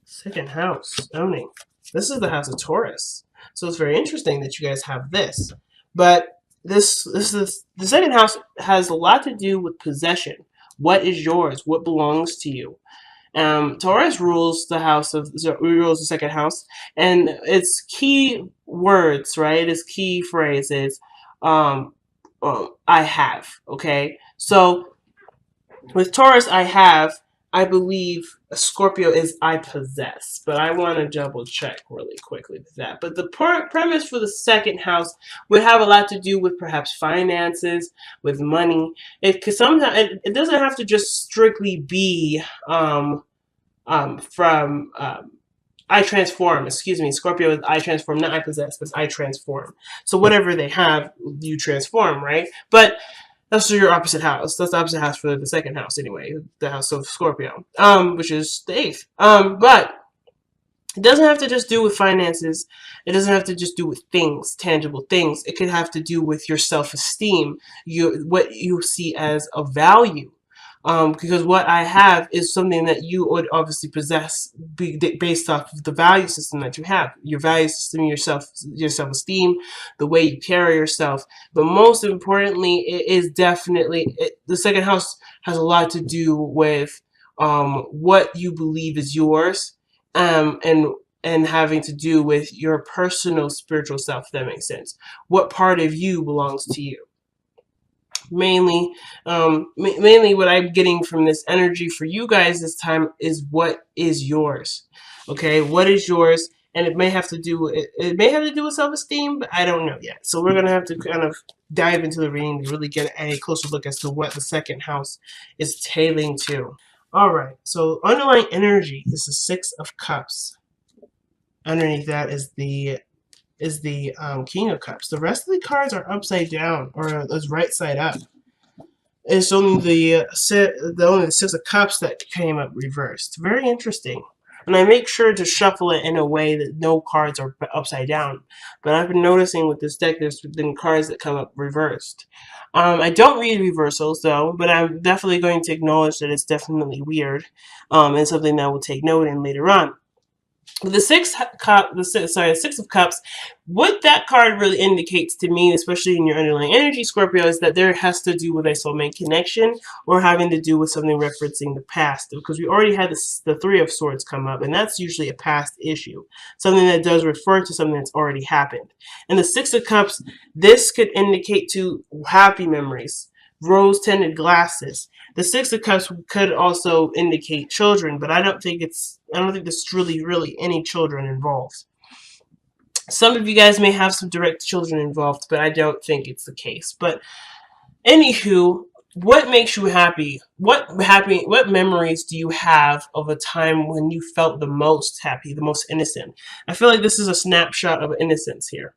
Second house, owning. This is the house of Taurus. So it's very interesting that you guys have this. But this is the second house has a lot to do with possession. What is yours? What belongs to you? Taurus rules the house of rules the second house, and its key words, right? Its key phrases, um, I have. Okay, so with Taurus, I have. I believe Scorpio is I possess, but I want to double check really quickly with that. But the premise for the second house would have a lot to do with perhaps finances, with money. It could sometimes it doesn't have to just strictly be from I transform. Excuse me, Scorpio is I transform, not I possess, but I transform. So whatever they have, you transform, right? But that's your opposite house. That's the opposite house for the second house, anyway. The house of Scorpio, which is the eighth. But it doesn't have to just do with finances. It doesn't have to just do with things, tangible things. It could have to do with your self-esteem, what you see as a value. Because what I have is something that you would obviously possess based off of the value system that you have, your value system, your self-esteem, the way you carry yourself. But most importantly, it is definitely the second house has a lot to do with what you believe is yours, and having to do with your personal spiritual self. If that makes sense. What part of you belongs to you? Mainly what I'm getting from this energy for you guys this time is what is yours. Okay, what is yours? And it may have to do it may have to do with self-esteem, but I don't know yet. So we're gonna have to kind of dive into the reading to really get a closer look as to what the second house is tailing to. All right, so underlying energy is the Six of Cups. Underneath that is the King of Cups. The rest of the cards are upside down, or is right side up. It's only the Six of Cups that came up reversed. Very interesting. And I make sure to shuffle it in a way that no cards are upside down. But I've been noticing with this deck, there's been cards that come up reversed. I don't read reversals though, but I'm definitely going to acknowledge that it's definitely weird, and something that I will take note in later on. The Six of Cups, what that card really indicates to me, especially in your underlying energy, Scorpio, is that there has to do with a soulmate connection or having to do with something referencing the past. Because we already had the Three of Swords come up, and that's usually a past issue, something that does refer to something that's already happened. And the Six of Cups, this could indicate to happy memories, rose-tinted glasses. The Six of Cups could also indicate children, but I don't think there's really any children involved. Some of you guys may have some direct children involved, but I don't think it's the case. But anywho, what makes you happy? What memories do you have of a time when you felt the most happy, the most innocent? I feel like this is a snapshot of innocence here.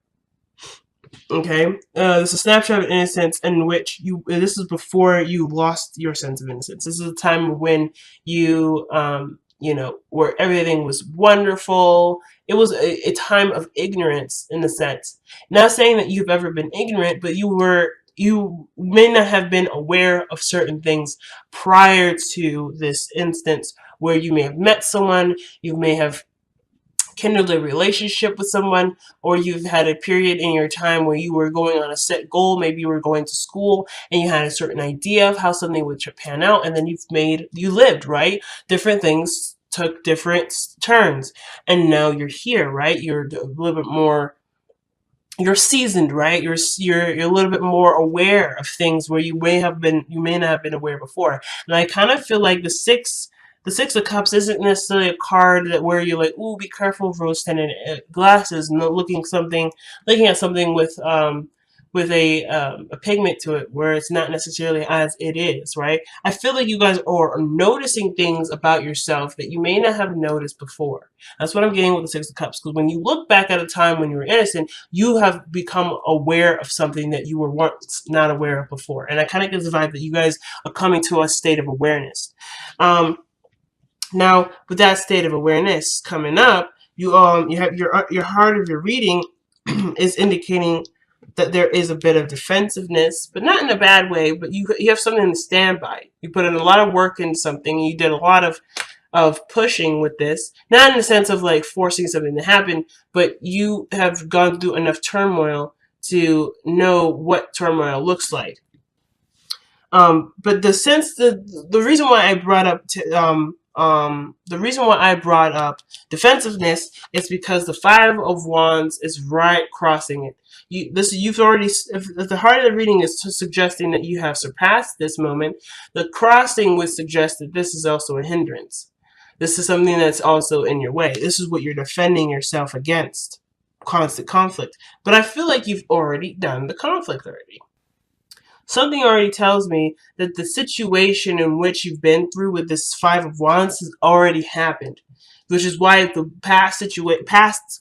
Okay, this is a snapshot of innocence in which this is before you lost your sense of innocence. This is a time when you, where everything was wonderful. It was a time of ignorance in a sense. Not saying that you've ever been ignorant, but you may not have been aware of certain things prior to this instance where you may have met someone, you may have kindled a relationship with someone, or you've had a period in your time where you were going on a set goal. Maybe you were going to school and you had a certain idea of how something would pan out, and then you lived, right? Different things took different turns, and now you're here, right? You're a little bit more, you're seasoned, right? You're a little bit more aware of things where you may not have been aware before. And I kind of feel like the Six of Cups isn't necessarily a card where you're like, ooh, be careful of rose-tinted glasses, and looking at something with a pigment to it where it's not necessarily as it is, right? I feel like you guys are noticing things about yourself that you may not have noticed before. That's what I'm getting with the Six of Cups, because when you look back at a time when you were innocent, you have become aware of something that you were once not aware of before. And I kind of get the vibe that you guys are coming to a state of awareness. Now, with that state of awareness coming up, you have your heart of your reading is indicating that there is a bit of defensiveness, but not in a bad way. But you have something to stand by. You put in a lot of work into something. You did a lot of of pushing with this, not in the sense of like forcing something to happen, but you have gone through enough turmoil to know what turmoil looks like. But the reason why I brought up the reason why I brought up defensiveness is because the Five of Wands is right crossing it. You've already, if the heart of the reading is suggesting that you have surpassed this moment, the crossing would suggest that this is also a hindrance. This is something that's also in your way. This is what you're defending yourself against, constant conflict. But I feel like you've already done the conflict already. Something already tells me that the situation in which you've been through with this Five of Wands has already happened, which is why the past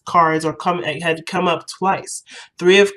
cards had come up twice. Three of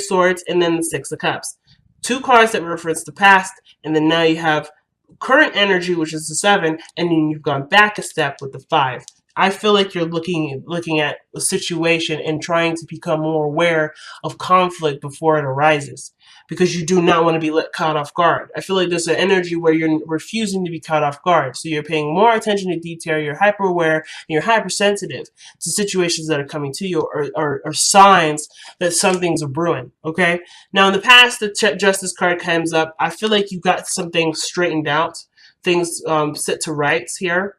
Swords, and then the Six of Cups. Two cards that reference the past, and then now you have current energy, which is the Seven, and then you've gone back a step with the Five. I feel like you're looking at a situation and trying to become more aware of conflict before it arises, because you do not want to be caught off guard. I feel like there's an energy where you're refusing to be caught off guard. So you're paying more attention to detail, you're hyper aware, and you're hypersensitive to situations that are coming to you, or signs that something's a brewing, okay? Now in the past, the Justice card comes up. I feel like you got some things straightened out, things set to rights here.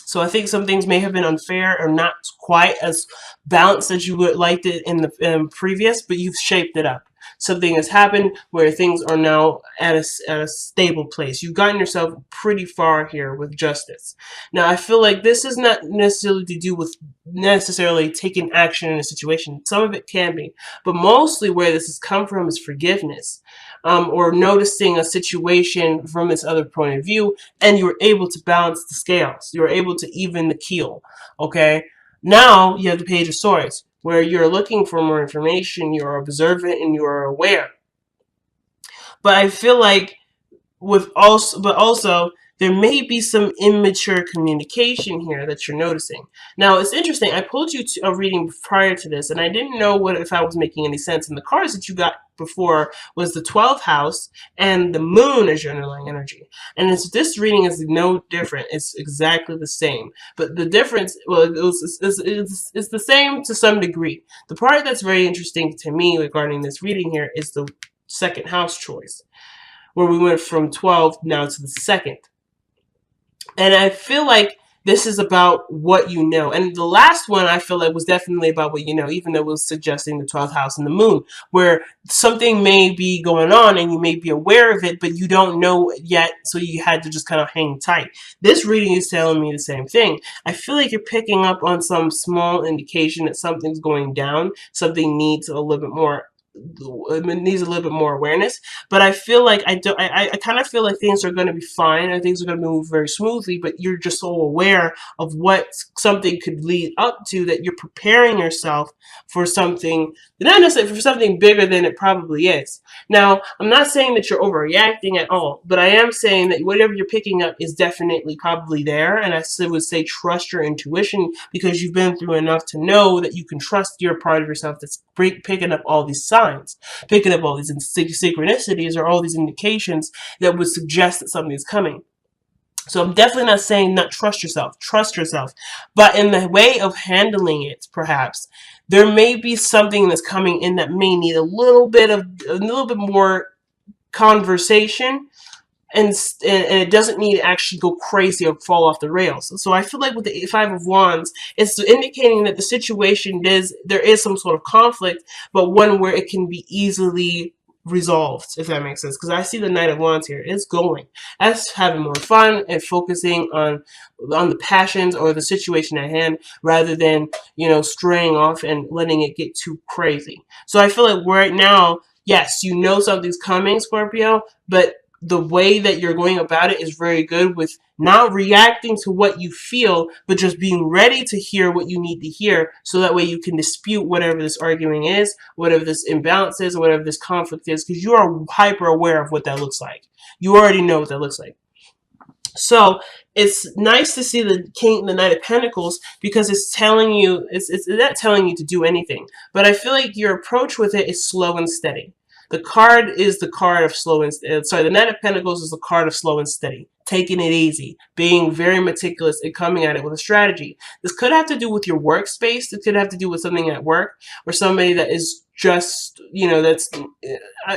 So I think some things may have been unfair or not quite as balanced as you would liked it in the previous, but you've shaped it up. Something has happened where things are now at a stable place. You've gotten yourself pretty far here with justice. Now, I feel like this is not necessarily to do with necessarily taking action in a situation. Some of it can be, but mostly where this has come from is forgiveness. Or noticing a situation from its other point of view, and you're able to balance the scales. You're able to even the keel, okay? Now you have the Page of Swords, where you're looking for more information, you're observant, and you're aware. But I feel like also there may be some immature communication here that you're noticing. Now, it's interesting. I pulled you to a reading prior to this, and I didn't know if I was making any sense. And the cards that you got before was the 12th house and the moon as your underlying energy. And this reading is no different. It's exactly the same. But the difference, well, it's the same to some degree. The part that's very interesting to me regarding this reading here is the second house choice, where we went from 12 now to the second. And I feel like this is about what you know. And the last one I feel like was definitely about what you know, even though it was suggesting the 12th house and the moon, where something may be going on and you may be aware of it, but you don't know yet, so you had to just kind of hang tight. This reading is telling me the same thing. I feel like you're picking up on some small indication that something's going down, something needs a little bit more awareness, but I feel like I kind of feel like things are going to be fine and things are going to move very smoothly, but you're just so aware of what something could lead up to that you're preparing yourself for something, not necessarily for something bigger than it probably is. Now, I'm not saying that you're overreacting at all, but I am saying that whatever you're picking up is definitely probably there, and I would say trust your intuition, because you've been through enough to know that you can trust your part of yourself that's picking up all these signs, picking up all these synchronicities or all these indications that would suggest that something's coming. So I'm definitely not saying not trust yourself. Trust yourself. But in the way of handling it, perhaps, there may be something that's coming in that may need a little bit more conversation, and it doesn't need to actually go crazy or fall off the rails. So I feel like with the Five of Wands, it's indicating that the situation there is some sort of conflict, but one where it can be easily resolved, if that makes sense. Because I see the Knight of Wands here. It's going. That's having more fun and focusing on the passions or the situation at hand, rather than, straying off and letting it get too crazy. So I feel like right now, yes, you know something's coming, Scorpio, but the way that you're going about it is very good, with not reacting to what you feel, but just being ready to hear what you need to hear, so that way you can dispute whatever this arguing is, whatever this imbalance is, or whatever this conflict is, because you are hyper aware of what that looks like. You already know what that looks like. So it's nice to see the Knight of Pentacles, because it's telling you, it's not telling you to do anything, but I feel like your approach with it is slow and steady. The card is the card of slow and sorry. The Knight of Pentacles is the card of slow and steady, taking it easy, being very meticulous, and coming at it with a strategy. This could have to do with your workspace. This could have to do with something at work, or somebody that is just, that's,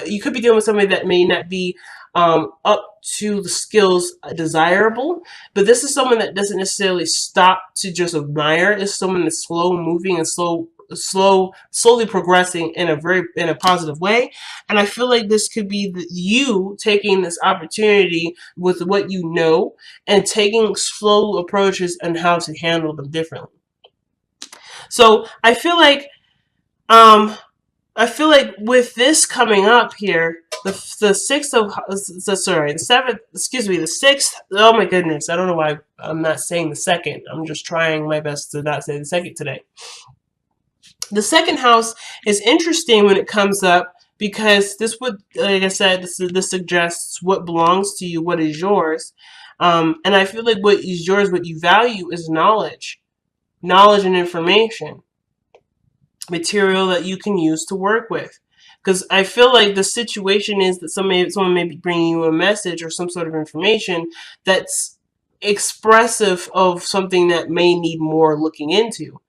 you could be dealing with somebody that may not be up to the skills desirable, but this is someone that doesn't necessarily stop to just admire. It's someone that's slow moving and slowly progressing in a positive way. And I feel like this could be you taking this opportunity with what you know and taking slow approaches and how to handle them differently. So um I feel like with this coming up here, the sixth of sorry, the seventh, excuse me, the sixth. Oh my goodness, I don't know why I'm not saying the second. I'm just trying my best to not say the second today. The second house is interesting when it comes up because this would, like I said, this suggests what belongs to you, what is yours, and I feel like what is yours, what you value, is knowledge and information, material that you can use to work with. Because I feel like the situation is that someone may be bringing you a message or some sort of information that's expressive of something that may need more looking into.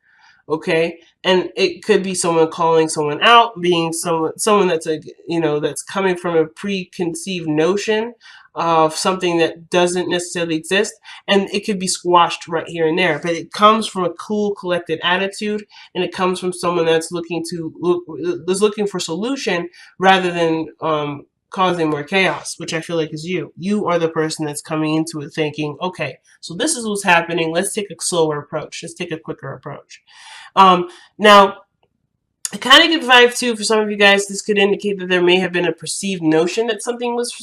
Okay, and it could be someone calling someone out, being someone that's that's coming from a preconceived notion of something that doesn't necessarily exist, and it could be squashed right here and there. But it comes from a cool, collected attitude, and it comes from someone that's looking for solution rather than causing more chaos, which I feel like is you. You are the person that's coming into it thinking, okay, so this is what's happening. Let's take a slower approach. Let's take a quicker approach. Now, I kind of get the vibe too for some of you guys. This could indicate that there may have been a perceived notion that something was,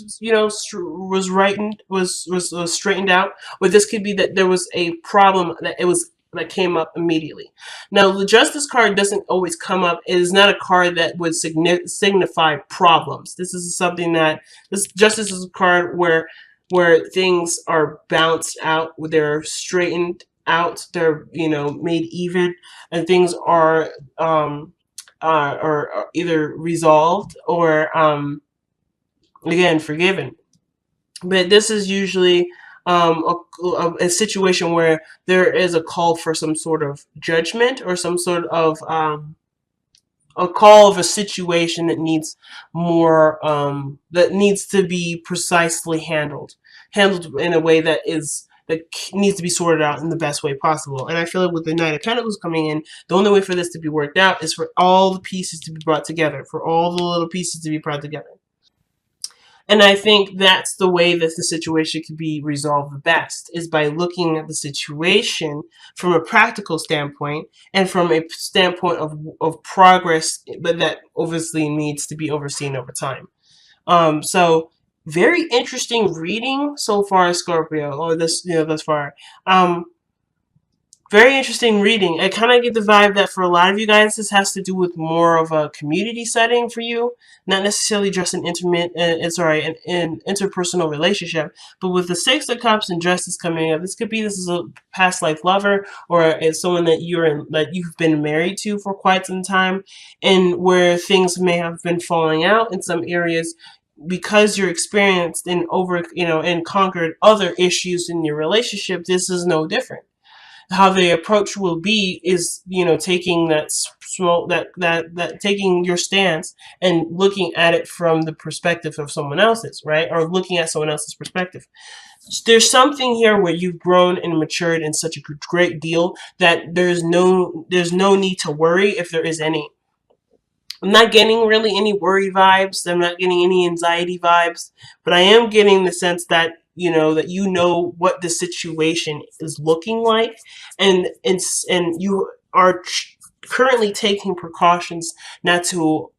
was straightened out, or this could be that there was a problem that came up immediately. Now, the Justice card doesn't always come up. It is not a card that would signify problems. This is something that Justice is a card where things are balanced out, they're straightened out, they're made even, and things are or either resolved or again forgiven. But this is usually a situation where there is a call for some sort of judgment or some sort of a call of a situation that needs more that needs to be precisely handled in a way that needs to be sorted out in the best way possible. And I feel like with the Knight of Pentacles coming in, the only way for this to be worked out is for all the pieces to be brought together, for all the little pieces to be brought together. And I think that's the way that the situation can be resolved the best, is by looking at the situation from a practical standpoint and from a standpoint of progress, but that obviously needs to be overseen over time. So very interesting reading so far, Scorpio, or thus far. Very interesting reading. I kind of get the vibe that for a lot of you guys, this has to do with more of a community setting for you, not necessarily just an an interpersonal relationship. But with the Six of Cups and Justice coming up, this is a past life lover, or it's someone that you've been married to for quite some time, and where things may have been falling out in some areas because you're experienced and and conquered other issues in your relationship. This is no different. How the approach will be is, taking taking your stance and looking at it from the perspective of someone else's, right? Or looking at someone else's perspective. There's something here where you've grown and matured in such a great deal that there's no need to worry, if there is any. I'm not getting really any worry vibes. I'm not getting any anxiety vibes, but I am getting the sense that what the situation is looking like, and you are currently taking precautions not to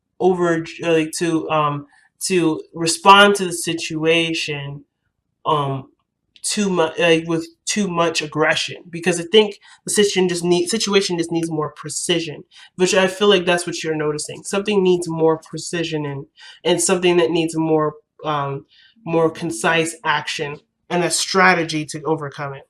to respond to the situation too much, with too much aggression, because I think the situation just needs more precision, which I feel like that's what you're noticing. Something needs more precision and something that needs more concise action and a strategy to overcome it.